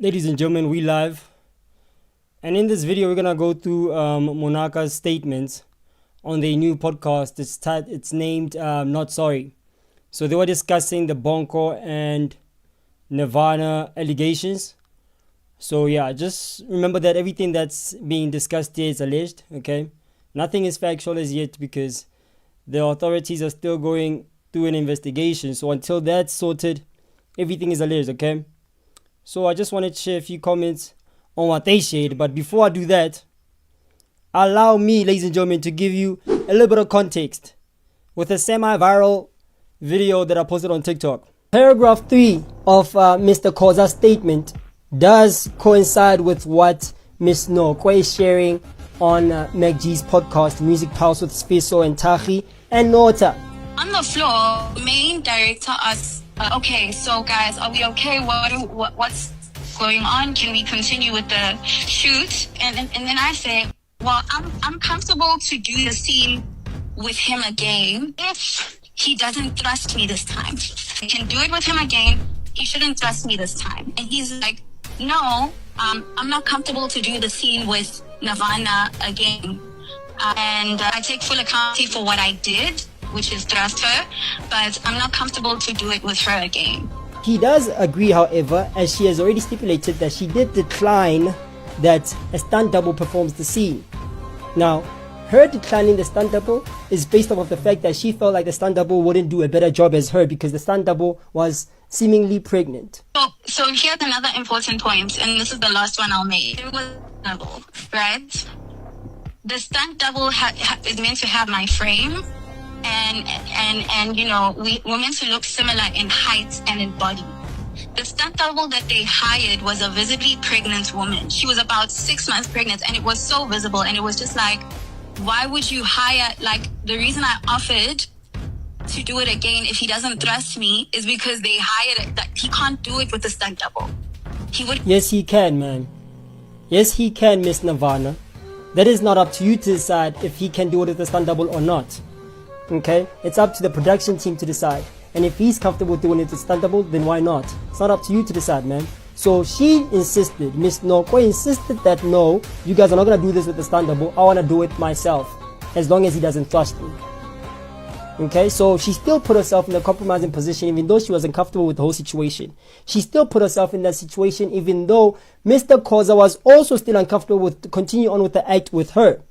Ladies and gentlemen, we live. And in this video, we're going to go through Monaka's statements on their new podcast. It's named Not Sorry. So they were discussing the Bonko and Nirvana allegations. So yeah, just remember that everything that's being discussed here is alleged, okay? Nothing is factual as yet because the authorities are still going through an investigation. So until that's sorted, everything is alleged, okay? So I just wanted to share a few comments on what they shared. But before I do that, allow me, ladies and gentlemen, to give you a little bit of context with a semi-viral video that I posted on TikTok. Paragraph 3 of Mr. Khoza's statement does coincide with what Miss Nokwe is sharing on MacG's podcast, Music House with Sfiso and Tahi and Nota. On the floor, main director asks, okay, so guys, are we okay? What's going on? Can we continue with the shoot? And then I say, well, I'm comfortable to do the scene with him again if he doesn't thrust me this time. I can do it with him again. He shouldn't thrust me this time. And he's like, no, I'm not comfortable to do the scene with Nirvana again. And I take full accountability for what I did, which is thrust her, but I'm not comfortable to do it with her again. He does agree, however, as she has already stipulated that she did decline that a stunt double performs the scene. Now, her declining the stunt double is based off of the fact that she felt like the stunt double wouldn't do a better job as her because the stunt double was seemingly pregnant. So here's another important point, and this is the last one I'll make. It was double, right? The stunt double is meant to have my frame, and you know, we're meant to look similar in height and in body. The stunt double that they hired was a visibly pregnant woman. She was about 6 months pregnant, and it was so visible, and it was just like, why would you hire, like, the reason I offered to do it again if he doesn't thrust me is because they hired it, that he can't do it with the stunt double. He would. Yes, he can, man. Yes, he can, Miss Nirvana. That is not up to you to decide if he can do it with the stunt double or not. Okay? It's up to the production team to decide. And if he's comfortable doing it with the stunt double, then why not? It's not up to you to decide, man. So she insisted, Miss Nokwe insisted that no, you guys are not going to do this with the stunt double. I want to do it myself, as long as he doesn't thrust me. Okay, so she still put herself in a compromising position even though she wasn't comfortable with the whole situation. She still put herself in that situation even though Mr. Khoza was also still uncomfortable with continue on with the act with her.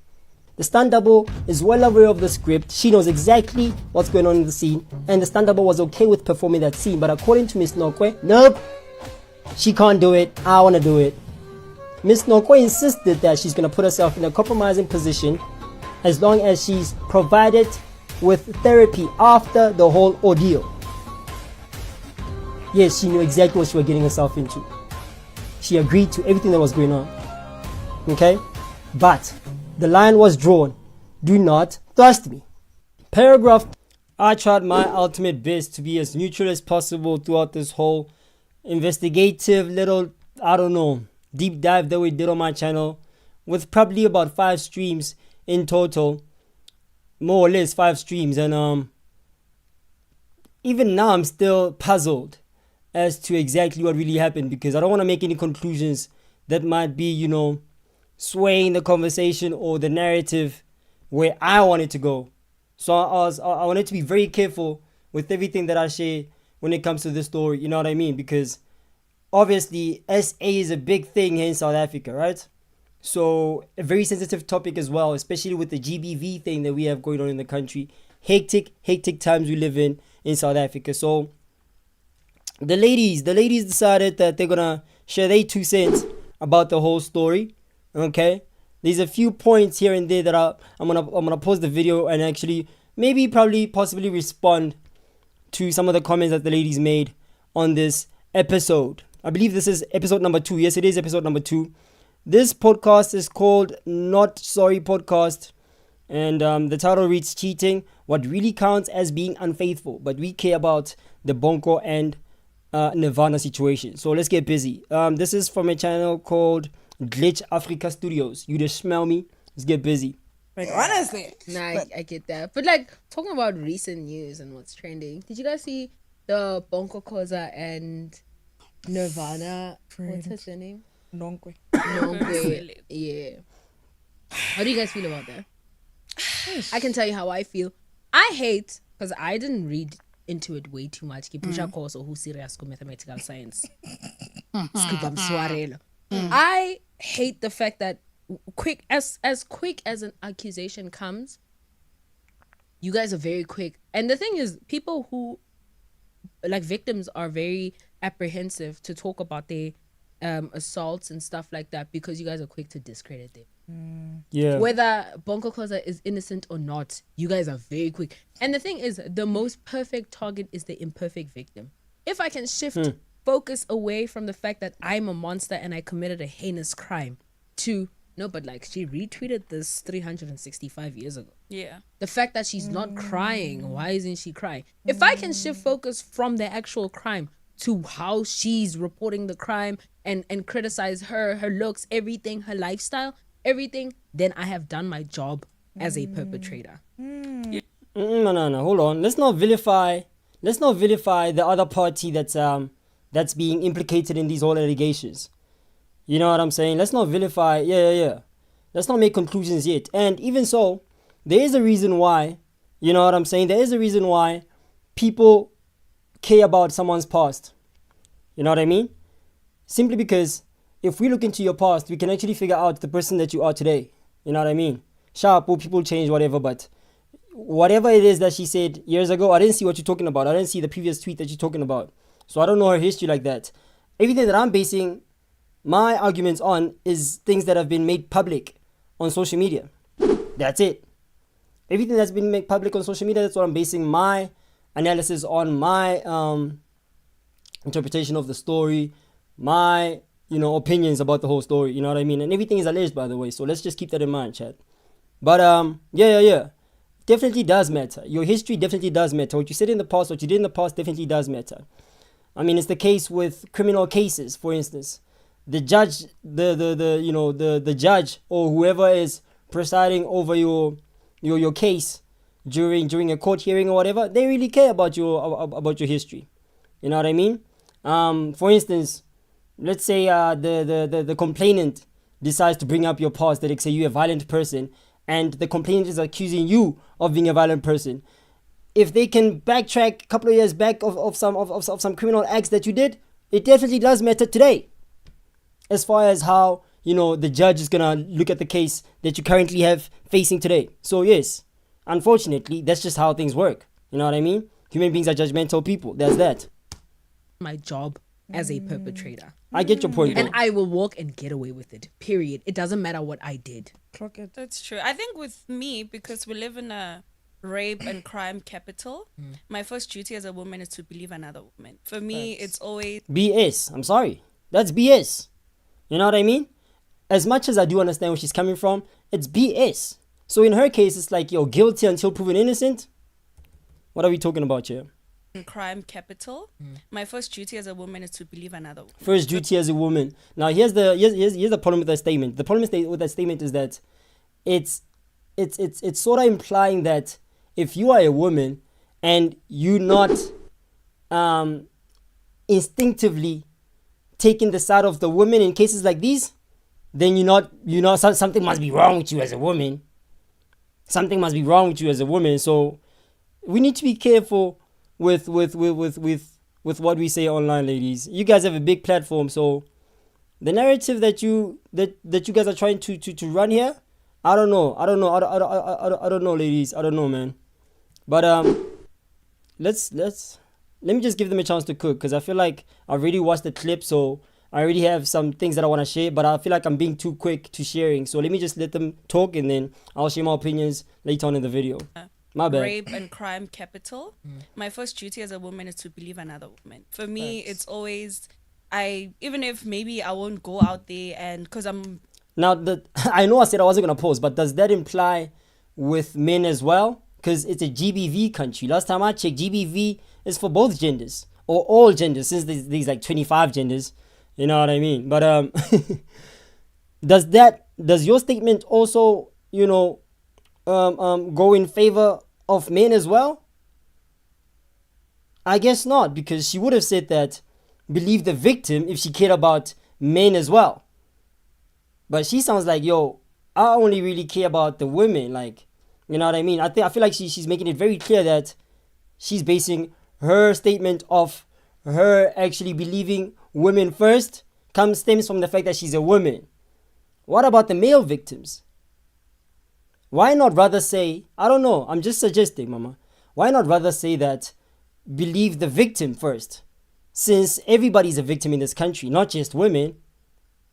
The stunt double is well aware of the script. She knows exactly what's going on in the scene, and the stunt double was okay with performing that scene. But according to Miss Nokwe, nope, she can't do it. I want to do it. Miss Nokwe insisted that she's going to put herself in a compromising position as long as she's provided with therapy after the whole ordeal. Yes, she knew exactly what she was getting herself into. She agreed to everything that was going on. Okay? But the line was drawn. Do not thrust me. Paragraph. I tried my ultimate best to be as neutral as possible throughout this whole investigative little, I don't know, deep dive that we did on my channel, with probably about 5 streams in total. More or less 5 streams, and even now I'm still puzzled as to exactly what really happened, because I don't want to make any conclusions that might be, you know, swaying the conversation or the narrative where I want it to go. So I wanted to be very careful with everything that I share when it comes to this story, you know what I mean? Because obviously SA is a big thing here in South Africa, right? So a very sensitive topic as well, especially with the GBV thing that we have going on in the country. Hectic times we live in South Africa. So the ladies decided that they're gonna share their 2 cents about the whole story. Okay, there's a few points here and there that I'm gonna pause the video and actually possibly respond to some of the comments that the ladies made on this episode. I believe this is episode number 2. Yes, it is episode number 2. This podcast is called Not Sorry Podcast, and the title reads Cheating, What Really Counts as Being Unfaithful, but we care about the Bonko and Nirvana situation. So let's get busy. This is from a channel called Glitch Africa Studios. You just smell me? Let's get busy. Like, honestly. Nah, I get that. But like, talking about recent news and what's trending, did you guys see the Bonko Khoza and Nirvana. What's her Friends. surname? Nonkwe. Nongwe. Yeah. How do you guys feel about that? I can tell you how I feel. I hate, because I didn't read into it way too much. Kipusha course or who serious ko mathematical science. Scuba mswarelo. I hate the fact that quick as an accusation comes, you guys are very quick. And the thing is, people who like victims are very apprehensive to talk about their assaults and stuff like that because you guys are quick to discredit them. Yeah. Whether Bonko Khoza is innocent or not, you guys are very quick. And the thing is, the most perfect target is the imperfect victim. If I can shift focus away from the fact that I'm a monster and I committed a heinous crime to, no, but like she retweeted this 365 years ago. Yeah. The fact that she's not crying, why isn't she crying? If I can shift focus from the actual crime to how she's reporting the crime and criticize her looks, everything, her lifestyle, everything, then I have done my job as a perpetrator. No. Hold on. Let's not vilify the other party that's being implicated in these whole allegations. You know what I'm saying? Let's not vilify. Yeah. Let's not make conclusions yet. And even so, there is a reason why. You know what I'm saying? There is a reason why people care about someone's past. You know what I mean? Simply because if we look into your past, we can actually figure out the person that you are today. You know what I mean? Sharp, people change, whatever, but whatever it is that she said years ago, I didn't see what you're talking about. I didn't see the previous tweet that you're talking about. So I don't know her history like that. Everything that I'm basing my arguments on is things that have been made public on social media. That's it. Everything that's been made public on social media, that's what I'm basing my analysis on, my interpretation of the story, my opinions about the whole story. You know what I mean? And everything is alleged, by the way, so let's just keep that in mind, chat. But yeah, definitely does matter. Your history definitely does matter. What you said in the past, what you did in the past definitely does matter. I mean, it's the case with criminal cases, for instance. The judge, the judge or whoever is presiding over your case during a court hearing or whatever, they really care about your history. You know what I mean? For instance, let's say the complainant decides to bring up your past, that they say you're a violent person, and the complainant is accusing you of being a violent person. If they can backtrack a couple of years back of some criminal acts that you did, it definitely does matter today. As far as how the judge is gonna look at the case that you currently have facing today. So yes, unfortunately, that's just how things work. You know what I mean? Human beings are judgmental people. There's that. My job as a perpetrator. I get your point. And I will walk and get away with it. Period. It doesn't matter what I did. Clock it. That's true. I think with me, because we live in a rape and crime capital, my first duty as a woman is to believe another woman. For me, it's always BS. I'm sorry. That's BS. You know what I mean? As much as I do understand where she's coming from, it's BS. So in her case, it's like you're guilty until proven innocent. What are we talking about here? crime capital. My first duty as a woman is to believe another woman. First duty as a woman. Now here's the problem with that statement. The problem with that statement is that it's sort of implying that if you are a woman and you not instinctively taking the side of the woman in cases like these, then something must be wrong with you as a woman. Something must be wrong with you as a woman. So we need to be careful with what we say online, ladies. You guys have a big platform, so the narrative that you guys are trying to run here, I don't know, ladies. I don't know, man. But let me just give them a chance to cook, because I feel like I already watched the clip, so I already have some things that I want to share, but I feel like I'm being too quick to sharing. So let me just let them talk, and then I'll share my opinions later on in the video. My bad. Rape and crime capital. My first duty as a woman is to believe another woman. For me, it's always, even if maybe I won't go out there and because I'm... Now, I know I said I wasn't going to post, but does that imply with men as well? Because it's a GBV country. Last time I checked, GBV is for both genders, or all genders, since there's like 25 genders. You know what I mean? But does your statement also, go in favor of men as well? I guess not, because she would have said that believe the victim if she cared about men as well. But she sounds like, yo, I only really care about the women. Like, you know what I mean? I feel like she's making it very clear that she's basing her statement of her actually believing women first stems from the fact that she's a woman. What about the male victims? Why not rather say, I don't know, I'm just suggesting, mama. Why not rather say that believe the victim first? Since everybody's a victim in this country, not just women.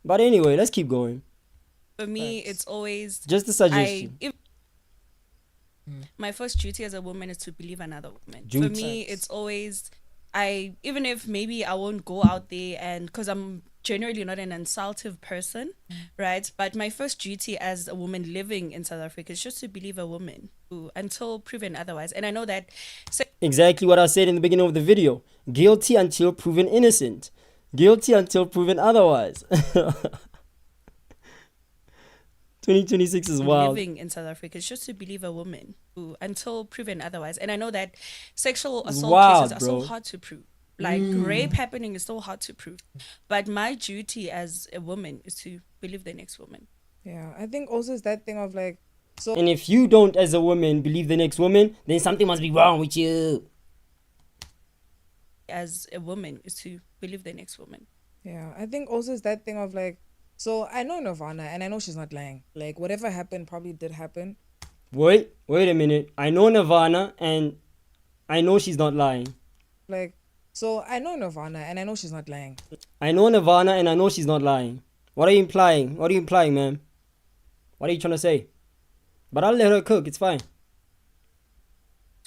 But anyway, let's keep going. For me, it's always just a suggestion. My first duty as a woman is to believe another woman. For me, it's always even if maybe I won't go out there, and because I'm generally not an insultive person, right? But my first duty as a woman living in South Africa is just to believe a woman until proven otherwise. And I know that exactly what I said in the beginning of the video. Guilty until proven innocent. Guilty until proven otherwise. 2026 is wild. Living in South Africa is just to believe a woman until proven otherwise. And I know that sexual assault cases are so hard to prove. Like rape happening is so hard to prove. But my duty as a woman is to believe the next woman. Yeah, I think also it's that thing of like, so. And if you don't, as a woman, believe the next woman, then something must be wrong with you. As a woman is to believe the next woman. Yeah, I think also it's that thing of like, so I know Nirvana and I know she's not lying. Like whatever happened probably did happen. Wait a minute. I know Nirvana and I know she's not lying. Like, so I know Nirvana and I know she's not lying. I know Nirvana and I know she's not lying. What are you implying? What are you implying, man? What are you trying to say? But I'll let her cook. It's fine.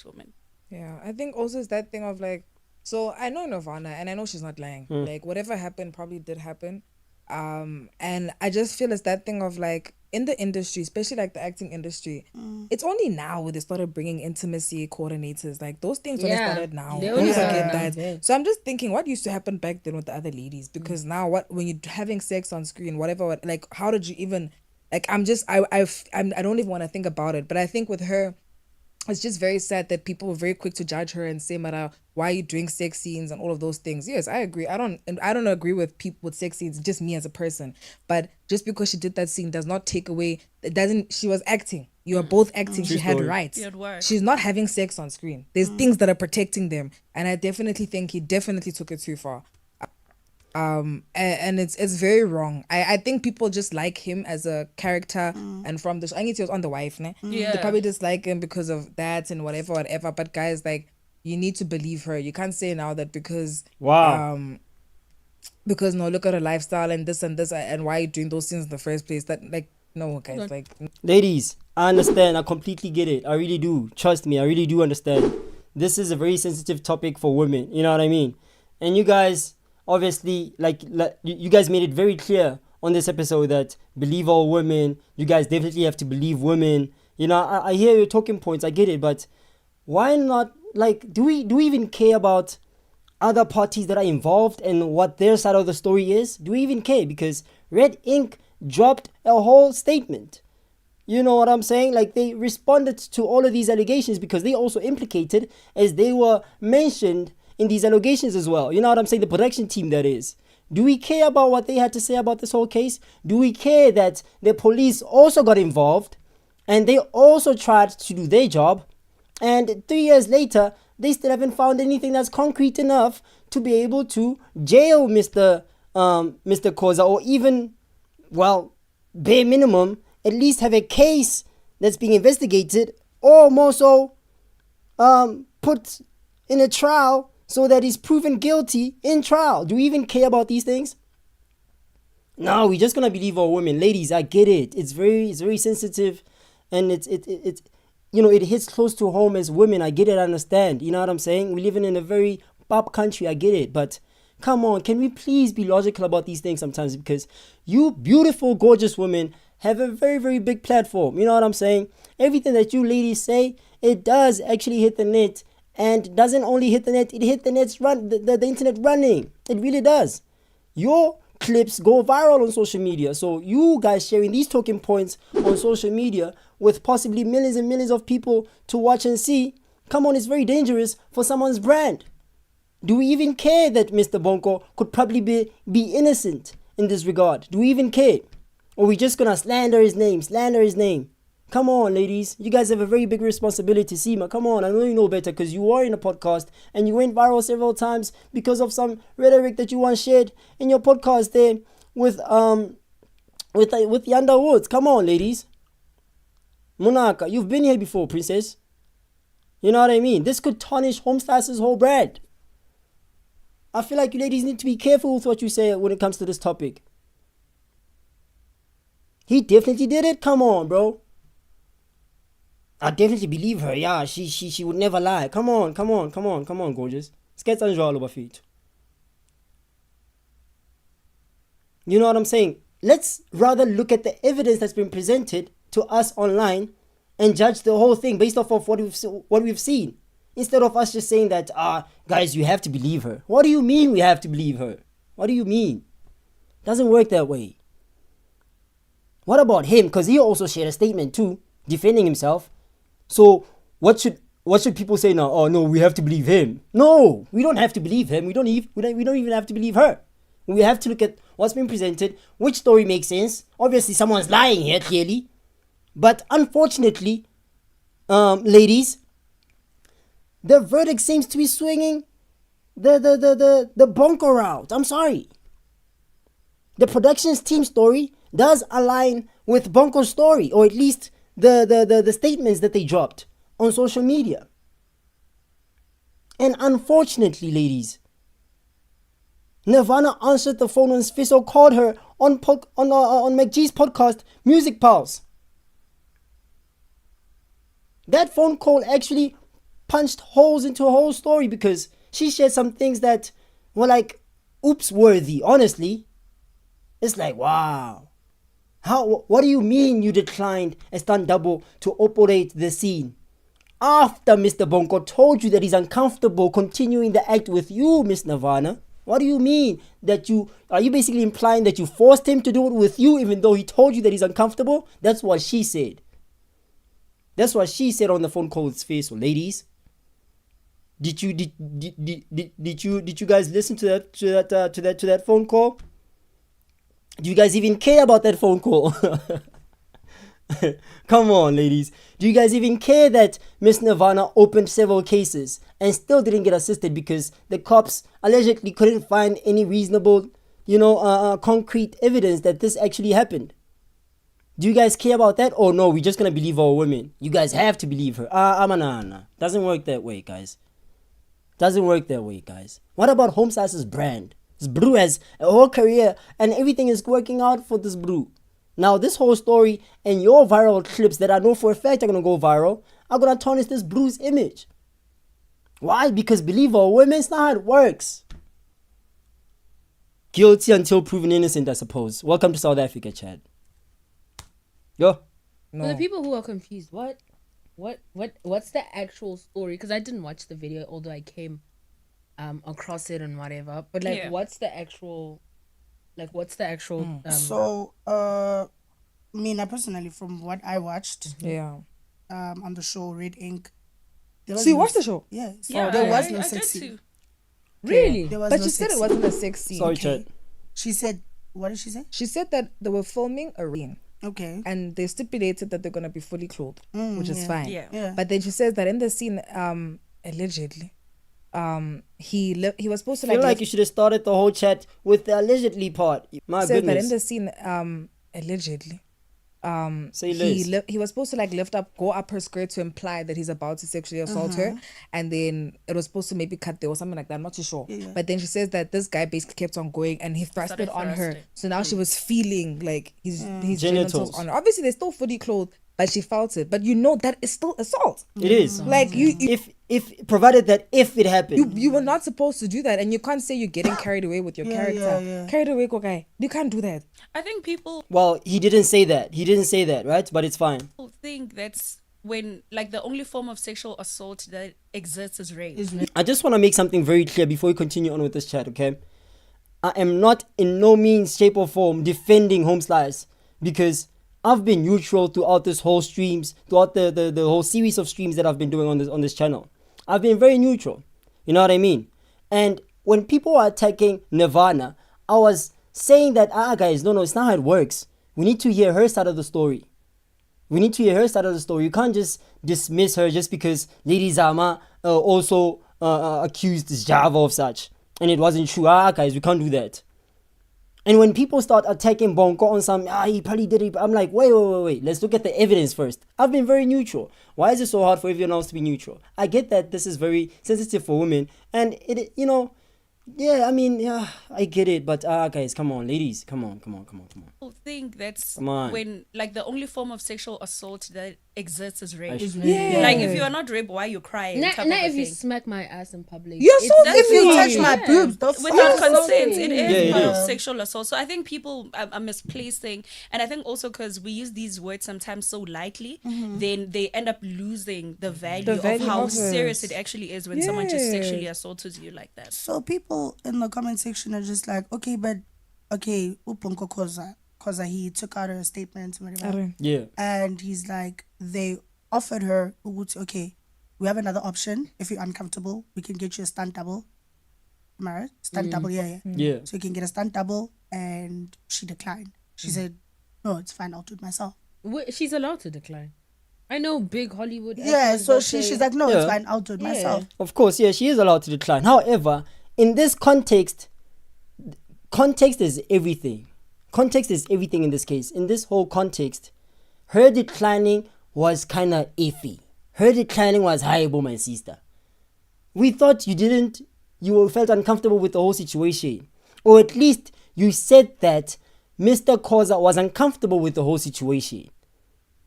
Woman. Yeah, I think also it's that thing of like, so I know Nirvana and I know she's not lying. Like whatever happened probably did happen. And I just feel it's that thing of like in the industry, especially like the acting industry, it's only now where they started bringing intimacy coordinators. Like those things only started now. They only forget that. So I'm just thinking, what used to happen back then with the other ladies? Because now, when you're having sex on screen, whatever, like how did you even? Like I don't even want to think about it. But I think with her, it's just very sad that people were very quick to judge her and say, Mara, why are you doing sex scenes and all of those things? Yes, I agree. I don't agree with people with sex scenes, just me as a person. But just because she did that scene does not take away, she was acting. You are both acting. She had rights. She's not having sex on screen. There's things that are protecting them. And I definitely think he definitely took it too far. And it's very wrong. I think people just like him as a character, and from the show, I think he was on The Wife, ne? They probably just like him because of that and whatever. But guys, like, you need to believe her. You can't say now that because because no, look at her lifestyle and this and why are you doing those things in the first place? That like no, guys, like ladies, I understand. I completely get it. I really do. Trust me, I really do understand. This is a very sensitive topic for women. You know what I mean? And you guys. Obviously, like you guys made it very clear on this episode that believe all women. You guys definitely have to believe women. You know, I hear your talking points. I get it, but why not? Like, do we even care about other parties that are involved and what their side of the story is? Do we even care? Because Red Ink dropped a whole statement. You know what I'm saying? Like, they responded to all of these allegations because they also implicated, as they were mentioned in these allegations as well. You know what I'm saying? The production team, that is. Do we care about what they had to say about this whole case? Do we care that the police also got involved and they also tried to do their job, and 3 years later they still haven't found anything that's concrete enough to be able to jail Mr. Khoza, or even, well, bare minimum, at least have a case that's being investigated, or more so put in a trial so that he's proven guilty in trial? Do we even care about these things? No, we're just gonna believe our women. Ladies, I get it. It's very sensitive, and it's you know, it hits close to home as women. I get it, I understand. You know what I'm saying? We're living in a very pop country, I get it. But come on, can we please be logical about these things sometimes? Because you beautiful, gorgeous women have a very big platform. You know what I'm saying? Everything that you ladies say, it does actually hit the net. And doesn't only hit the net, it hit the internet running. It really does. Your clips go viral on social media. So you guys sharing these talking points on social media with possibly millions and millions of people to watch and see, come on, it's very dangerous for someone's brand. Do we even care that Mr. Bonko could probably be innocent in this regard? Do we even care? Or we just gonna slander his name? Come on, ladies. You guys have a very big responsibility. Seemah, come on. I know you know better because you are in a podcast and you went viral several times because of some rhetoric that you once shared in your podcast there with Yanda Woods. Come on, ladies. Monaka, you've been here before, princess. You know what I mean? This could tarnish Homeslice's whole brand. I feel like you ladies need to be careful with what you say when it comes to this topic. He definitely did it. Come on, bro. I definitely believe her. Yeah, she would never lie. Come on, gorgeous. Sketch anjalo bafethu. You know what I'm saying? Let's rather look at the evidence that's been presented to us online and judge the whole thing based off of what we've seen. Instead of us just saying that, guys, you have to believe her. What do you mean we have to believe her? What do you mean? Doesn't work that way. What about him? Because he also shared a statement too, defending himself. So what should people say now? Oh no, we have to believe him. No, we don't have to believe him. We don't even have to believe her. We have to look at what's been presented, which story makes sense. Obviously, someone's lying here clearly, but unfortunately, ladies, the verdict seems to be swinging the Bonko route. I'm sorry. The productions team story does align with Bonko's story, or at least the statements that they dropped on social media. And unfortunately, ladies, Nirvana answered the phone when Sfiso called her on McGee's podcast, Music Pulse. That phone call actually punched holes into her whole story because she shared some things that were like oops worthy. Honestly, it's like, wow. What do you mean you declined a stunt double to operate the scene? After Mr. Bonko told you that he's uncomfortable continuing the act with you, Miss Nirvana. What do you mean? Are you basically implying that you forced him to do it with you even though he told you that he's uncomfortable? That's what she said. That's what she said on the phone call with Space. So ladies, did you guys listen to that phone call? Do you guys even care about that phone call? Come on, ladies. Do you guys even care that Miss Nirvana opened several cases and still didn't get assisted because the cops allegedly couldn't find any reasonable, concrete evidence that this actually happened? Do you guys care about that? Or no, we're just going to believe our women? You guys have to believe her. Nah. Doesn't work that way, guys. Doesn't work that way, guys. What about Homeslice's brand? This brew has a whole career and everything is working out for this brew. Now, this whole story and your viral clips that I know for a fact are going to go viral are going to tarnish this brew's image. Why? Because believe our women, it's not how it works. Guilty until proven innocent, I suppose. Welcome to South Africa, Chad. Yo. No. For the people who are confused, what's the actual story? Because I didn't watch the video, although I came across it and whatever. But what's the actual? So, Mina personally, from what I watched, on the show Red Ink. So you watched the show? Yeah. There was no sex scene. Really? There was but no she said sex it wasn't a sex scene. Sorry, Chad. She said, what did she say? She said that they were filming a ring. Okay. And they stipulated that they're gonna be fully clothed, which is fine. Yeah. But then she says that in the scene, allegedly, he was supposed to I feel like you should have started the whole chat with the allegedly part. My said goodness. that in the scene, allegedly, Say he was supposed to go up her skirt to imply that he's about to sexually assault her, and then it was supposed to maybe cut there or something like that. I'm not too sure. But then she says that this guy basically kept on going and he thrusted on her, so now she was feeling like his genitals on her. Obviously they're still fully clothed, but she felt it. But that is still assault. It is. Like you if provided that if it happened, you were not supposed to do that, and you can't say you're getting carried away with your character. Carried away, guy. You can't do that. I think people well, he didn't say that, right? But it's fine. think that's when the only form of sexual assault that exists is rape. I just want to make something very clear before we continue on with this chat, okay? I am not in no means, shape or form defending Homeslice because I've been neutral throughout this whole throughout the whole series of streams that I've been doing on this channel. I've been very neutral. You know what I mean? And when people are attacking Nirvana, I was saying that, guys, no, it's not how it works. We need to hear her side of the story. You can't just dismiss her just because Lady Zama also accused Java of such. And it wasn't true. Guys, we can't do that. And when people start attacking Bonko on some, he probably did it, I'm like, wait. Let's look at the evidence first. I've been very neutral. Why is it so hard for everyone else to be neutral? I get that this is very sensitive for women. And it, I get it. But guys, come on, ladies, come on. I think that's Come on. when, like, the only form of sexual assault that exists is rape. Yeah. Like, if you are not raped, why are you crying? Not type of a if you thing. smack my ass in public. You're so If you Exactly. touch my boobs, the Without fuck? consent, it is Yeah, part it of is. sexual assault. So I think people are misplacing, and I think also because we use these words sometimes so lightly, then they end up losing the value of value how of it. serious it actually is when someone just Yeah. sexually assaults you like that. So people in the comment section are just like, Bonko Khoza, because he took out a statement, whatever. Yeah. And he's like, they offered her, okay, we have another option. If you're uncomfortable, we can get you a stunt double. Am I right? Stunt double, yeah. Yeah. So you can get a stunt double, and she declined. She said, no, it's fine, I'll do it myself. She's allowed to decline. I know big Hollywood. Yeah, actors so that she's say- like, no, Yeah. it's fine, I'll do it myself. Of course, yeah, she is allowed to decline. However, in this context is everything. Context is everything in this case. In this whole context, her declining was kind of iffy. Her declining was horrible, my sister. We thought you felt uncomfortable with the whole situation. Or at least you said that Mr. Khoza was uncomfortable with the whole situation.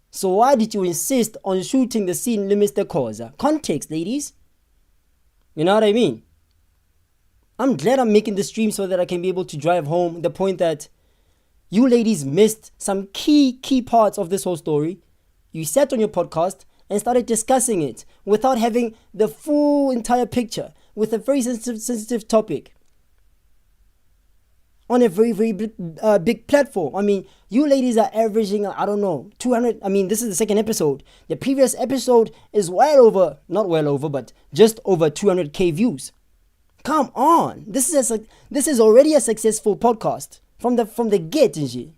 So why did you insist on shooting the scene with Mr. Khoza? Context, ladies. You know what I mean? I'm glad I'm making the stream so that I can be able to drive home the point that you ladies missed some key parts of this whole story. You sat on your podcast and started discussing it without having the full entire picture with a very sensitive topic on a very, very big platform. I mean, you ladies are averaging, 200. I mean, this is the second episode. The previous episode is not well over, but just over 200k views. Come on, this is already a successful podcast from the get and shit.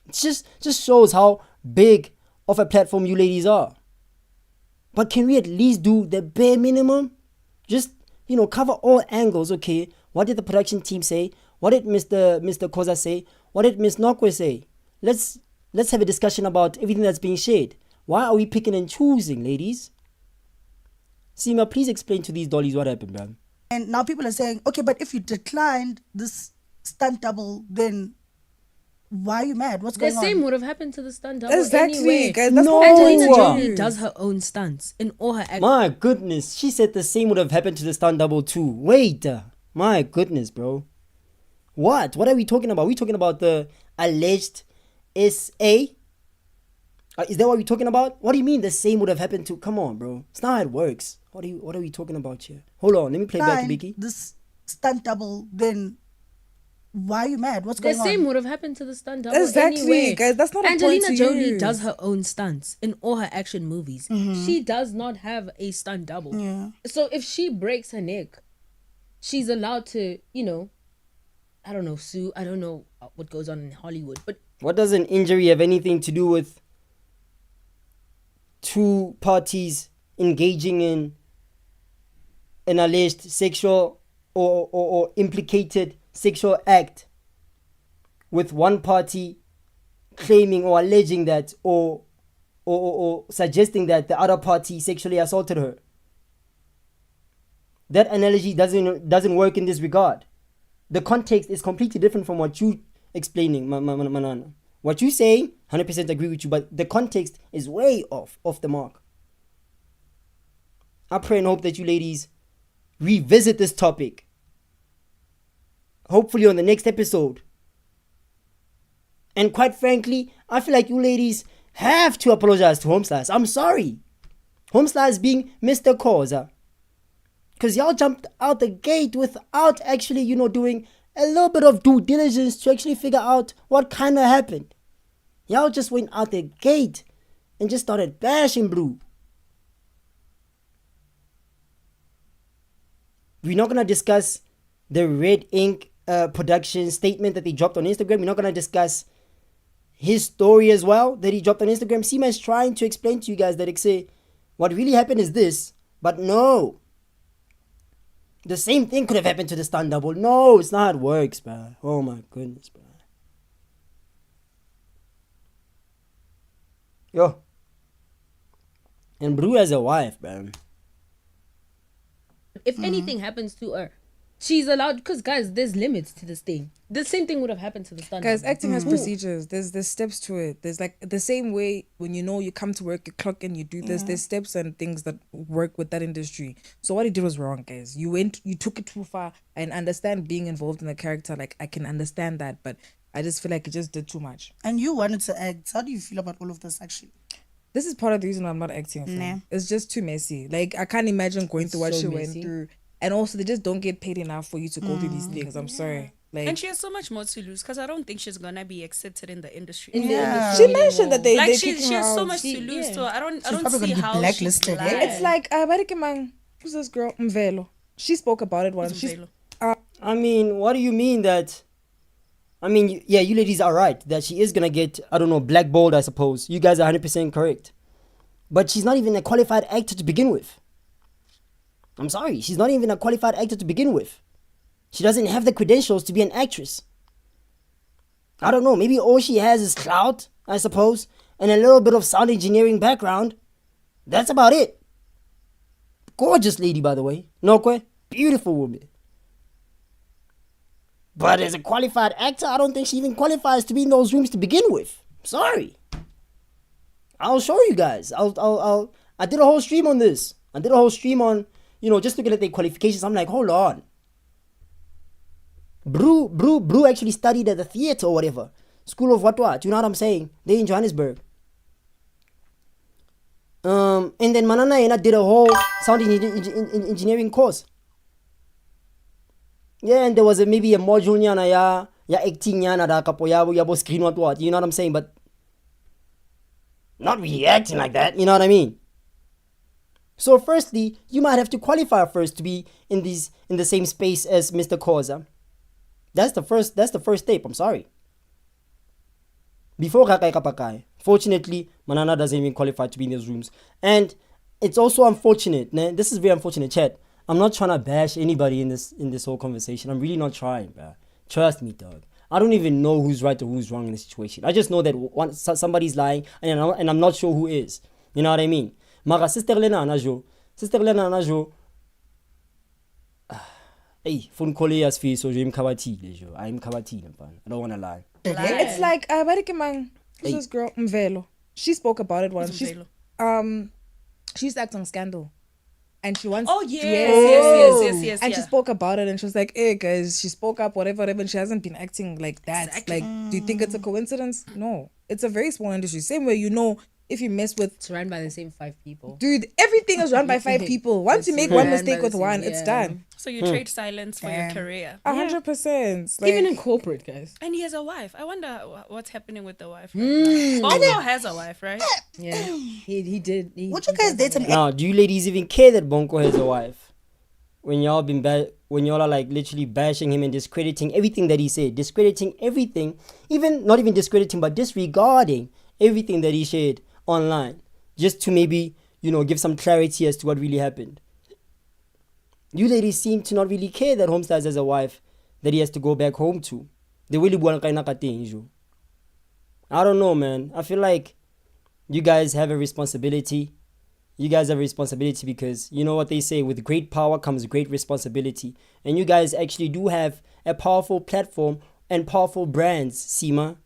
It just shows how big of a platform you ladies are. But can we at least do the bare minimum? Just cover all angles. Okay, what did the production team say? What did Mr. Khoza say? What did Miss Nokwe say? Let's have a discussion about everything that's being shared. Why are we picking and choosing, ladies? Seemah, please explain to these dollies what happened, man. And now people are saying, okay, but if you declined this stunt double, then why are you mad? What's The going same on? would have happened to the stunt double Exactly, anyway. guys. That's No. not Angelina Oh. Jolie does her own stunts in all her acting. My goodness, she said the same would have happened to the stunt double too. Wait, my goodness, bro. What are we talking about? Are we talking about the alleged SA? Is that what we're talking about? What do you mean the same would have happened to? Come on, bro. It's not how it works. What are we talking about here? Hold on, let me play back to Vicky. This stunt double, then why are you mad? What's The going same on? would have happened to the stunt double Exactly, anyway. guys. That's not a point Angelina to Jolie use. does her own stunts in all her action movies. She does not have a stunt double. Yeah. So if she breaks her neck, she's allowed to, sue. I don't know what goes on in Hollywood, but What does an injury have anything to do with two parties engaging in an alleged sexual or implicated sexual act, with one party claiming or alleging that or suggesting that the other party sexually assaulted her? That analogy doesn't work in this regard. The context is completely different from what you explaining, Manana. What you saying, 100% agree with you, but the context is way off the mark. I pray and hope that you ladies revisit this topic. Hopefully on the next episode. And quite frankly, I feel like you ladies have to apologize to Homeslice. I'm sorry. Homeslice being Mr. Khoza. Because y'all jumped out the gate without actually, doing a little bit of due diligence to actually figure out what kind of happened. Y'all just went out the gate and just started bashing Blue. We're not gonna discuss the Red Ink production statement that they dropped on Instagram. We're not gonna discuss his story as well that he dropped on Instagram. Seemah is trying to explain to you guys that say what really happened is this, but no. The same thing could have happened to the stunt double. No, it's not how it works, bro. Oh my goodness, bro. Yo. And Bru has a wife, bro. If anything happens to her, she's allowed, because guys, there's limits to this thing. The same thing would have happened to the stunt Guys, double. acting has procedures. There's steps to it. There's like the same way when you come to work, you clock in, you do this. There's steps and things that work with that industry. So what he did was wrong, guys. You took it too far. And understand being involved in the character. Like I can understand that, but I just feel like it just did too much. And you wanted to act. How do you feel about all of this, actually? This is part of the reason why I'm not acting. Nah. It's just too messy. Like I can't imagine going through what so she messy. went through. And also, they just don't get paid enough for you to go through these things. I'm sorry. Like, And she has so much more to lose because I don't think she's gonna be accepted in the industry. In the Yeah. industry she mentioned that anymore. they Like kicking she her has so out. much to lose, yeah. so I don't probably see gonna be how blacklisted, she's eh? It's like who's this girl? Mvelo. She spoke about it once. She's I mean, what do you mean that? I mean, yeah, you ladies are right that she is gonna get, I don't know, blackballed, I suppose. You guys are 100% correct. But she's not even a qualified actor to begin with. I'm sorry, she's not even a qualified actor to begin with. She doesn't have the credentials to be an actress. I don't know, maybe all she has is clout, I suppose, and a little bit of sound engineering background. That's about it. Gorgeous lady, by the way. Nokwe, beautiful woman. But as a qualified actor, I don't think she even qualifies to be in those rooms to begin with. Sorry. I'll show you guys. I did a whole stream on this. I did a whole stream on, just looking at their qualifications. I'm like, hold on. Bru actually studied at the theater or whatever. School of what? You know what I'm saying? They're in Johannesburg. And then Manana Yena did a whole sound engineering course. Yeah, and there was maybe a module nyana ya acting nyana da kapo yabo screen what. You know what I'm saying? But not really acting like that, you know what I mean? So firstly, you might have to qualify first to be in the same space as Mr. Khoza. That's the first step, I'm sorry. Before Kakai Kapakai. Fortunately, Manana doesn't even qualify to be in those rooms. And it's also unfortunate, this is very unfortunate, chat. I'm not trying to bash anybody in this whole conversation. I'm really not trying, bro. Trust me, dog. I don't even know who's right or who's wrong in this situation. I just know that somebody's lying and I'm not sure who is. You know what I mean? Mara Sister Lena Anajo. Hey, phone call as fee so I'm kabatile. I'm kabatile, I don't want to lie. It's like who's this girl? Mvelo. She spoke about it once. She used to act on Scandal. And she wants yes. And she spoke about it and she was like, hey guys, she spoke up, whatever, and she hasn't been acting like that. Exactly. Like, do you think it's a coincidence? No. It's a very small industry. Same way, if you mess with, It's run by the same 5 people. dude, everything is run by 5 people. Once you make one run mistake by with the one, same- it's yeah. done. So you trade silence for your career. 100%. Like, Even in corporate, guys. And he has a wife. I wonder what's happening with the wife. Bonko has a wife, right? Yeah, he did. Would you guys date him? Now, do you ladies even care that Bonko has a wife? When y'all are like literally bashing him and discrediting everything that he said, discrediting everything, not even discrediting, but disregarding everything that he shared online, just to maybe, give some clarity as to what really happened. You ladies seem to not really care that Homestars has a wife that he has to go back home to. They really want to. I don't know, man. I feel like you guys have a responsibility. You guys have a responsibility because you know what they say, with great power comes great responsibility. And you guys actually do have a powerful platform and powerful brands, Seemah,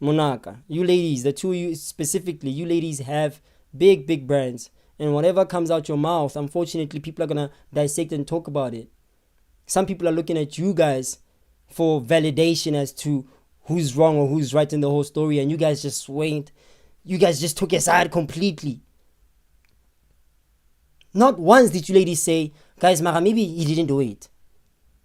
Monaka. You ladies, the two of you specifically, you ladies have big brands. And whatever comes out your mouth, unfortunately, people are going to dissect and talk about it. Some people are looking at you guys for validation as to who's wrong or who's right in the whole story. And you guys just swayed. You guys just took a side completely. Not once did you ladies say, guys, Mara, maybe he didn't do it.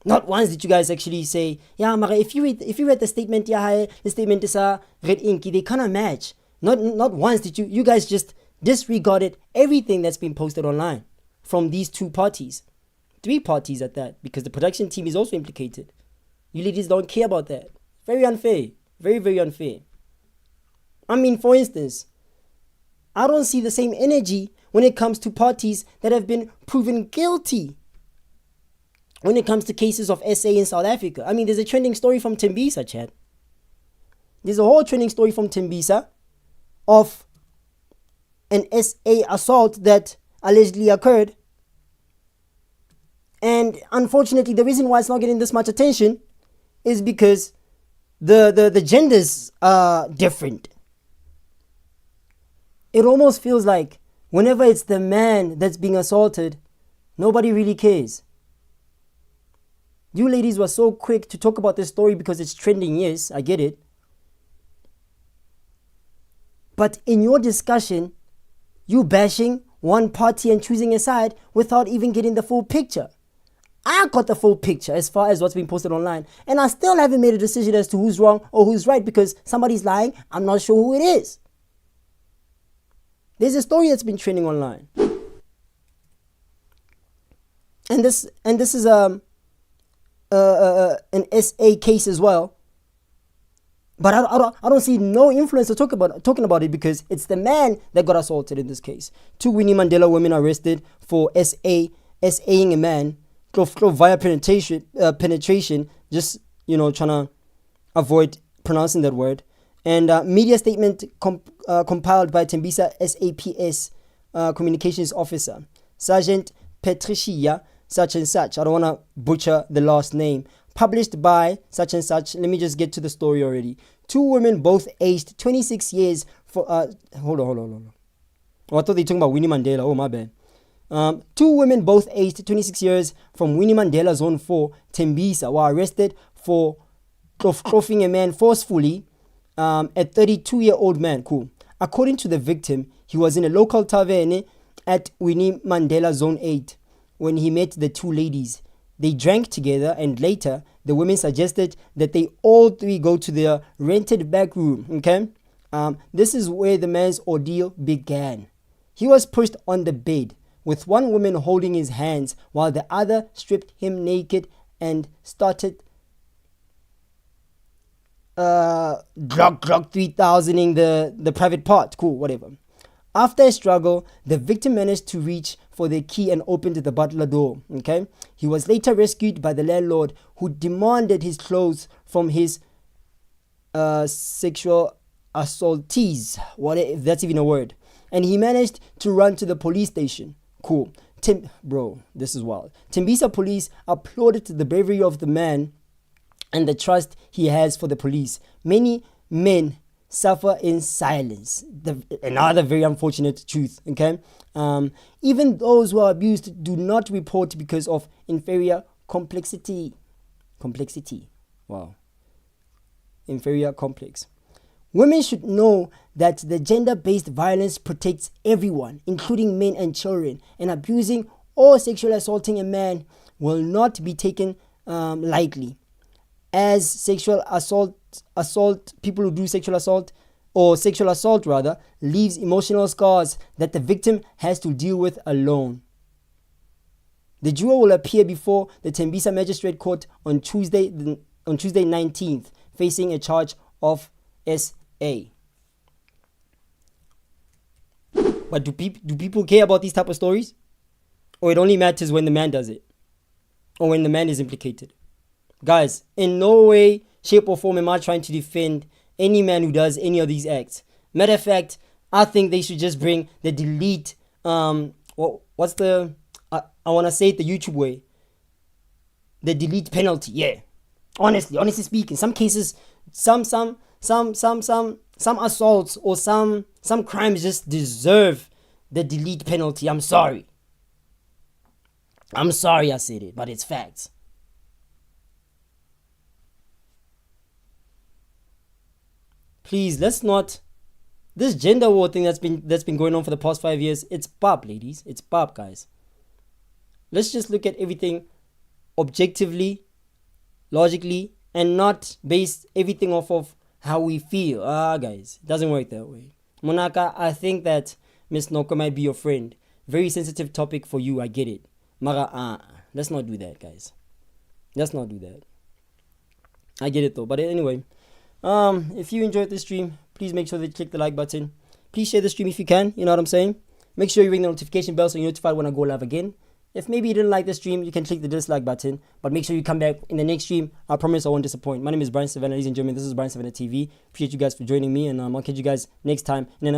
Not once did you guys actually say, yeah, Mara, if you read the statement, yeah, the statement is red inky, they kind of match. Not once did you guys just disregarded everything that's been posted online from these two parties. 3 parties at that, because the production team is also implicated. You ladies don't care about that. Very unfair. Very, very unfair. I mean, for instance, I don't see the same energy when it comes to parties that have been proven guilty. When it comes to cases of SA in South Africa. I mean, there's a trending story from Tembisa, Chad. There's a whole trending story from Tembisa of an SA assault that allegedly occurred. And unfortunately, the reason why it's not getting this much attention is because the genders are different. It almost feels like whenever it's the man that's being assaulted, nobody really cares. You ladies were so quick to talk about this story because it's trending. Yes, I get it. But in your discussion, you bashing one party and choosing a side without even getting the full picture. I got the full picture as far as what's being posted online, and I still haven't made a decision as to who's wrong or who's right because somebody's lying. I'm not sure who it is. There's a story that's been trending online, and this is an SA case as well. But I don't see no influencer talking about it because it's the man that got assaulted in this case. 2 Winnie Mandela women arrested for SAing a man via penetration, just trying to avoid pronouncing that word. And media statement compiled by Tembisa SAPS communications officer, Sergeant Patricia such and such. I don't want to butcher the last name. Published by such and such. Let me just get to the story already. 2 women, both aged 26 years. Hold on. Oh, I thought they were talking about Winnie Mandela. Oh, my bad. 2 women, both aged 26 years from Winnie Mandela Zone 4, Tembisa, were arrested for clothing a man forcefully. A 32-year-old man. Cool. According to the victim, he was in a local tavern at Winnie Mandela Zone 8 when he met the 2 ladies. They drank together, and later the women suggested that they all 3 go to their rented back room. Okay, this is where the man's ordeal began. He was pushed on the bed with one woman holding his hands while the other stripped him naked and started Glock 3000 in the private part. Cool, whatever. After a struggle, the victim managed to reach for the key and opened the butler door. Okay, he was later rescued by the landlord, who demanded his clothes from his sexual assaultees. What if that's even a word? And he managed to run to the police station. Cool. Bro, this is wild. Tembisa police applauded the bravery of the man and the trust he has for the police. Many men suffer in silence. Another very unfortunate truth. Okay, even those who are abused do not report because of inferior complexity. Wow. Inferior complex. Women should know that the gender-based violence protects everyone, including men and children, and abusing or sexually assaulting a man will not be taken lightly. As sexual assault, people who do sexual assault rather, leaves emotional scars that the victim has to deal with alone. The duo will appear before the Tembisa Magistrate Court on Tuesday 19th, facing a charge of SA. But do people care about these type of stories? Or it only matters when the man does it? Or when the man is implicated? Guys, in no way, shape or form am I trying to defend any man who does any of these acts. Matter of fact, I think they should just bring the delete, I want to say it the YouTube way. The delete penalty, yeah. Honestly speaking, some cases, some assaults or some crimes just deserve the delete penalty. I'm sorry I said it, but it's facts. Please, let's not. This gender war thing that's been going on for the past 5 years, it's pop, ladies. It's pop, guys. Let's just look at everything objectively, logically, and not base everything off of how we feel. Guys, it doesn't work that way. Monaka, I think that Miss Noko might be your friend. Very sensitive topic for you, I get it. Mara, let's not do that, guys. Let's not do that. I get it though. But anyway, if you enjoyed this stream, please make sure that you click the like button. Please share the stream if you can. You know what I'm saying? Make sure you ring the notification bell so you're notified when I go live again. If maybe you didn't like the stream, you can click the dislike button. But make sure you come back in the next stream. I promise I won't disappoint. My name is Brian Sivana, ladies and gentlemen. This is Brian Sivana TV. Appreciate you guys for joining me, and I'll catch you guys next time. And then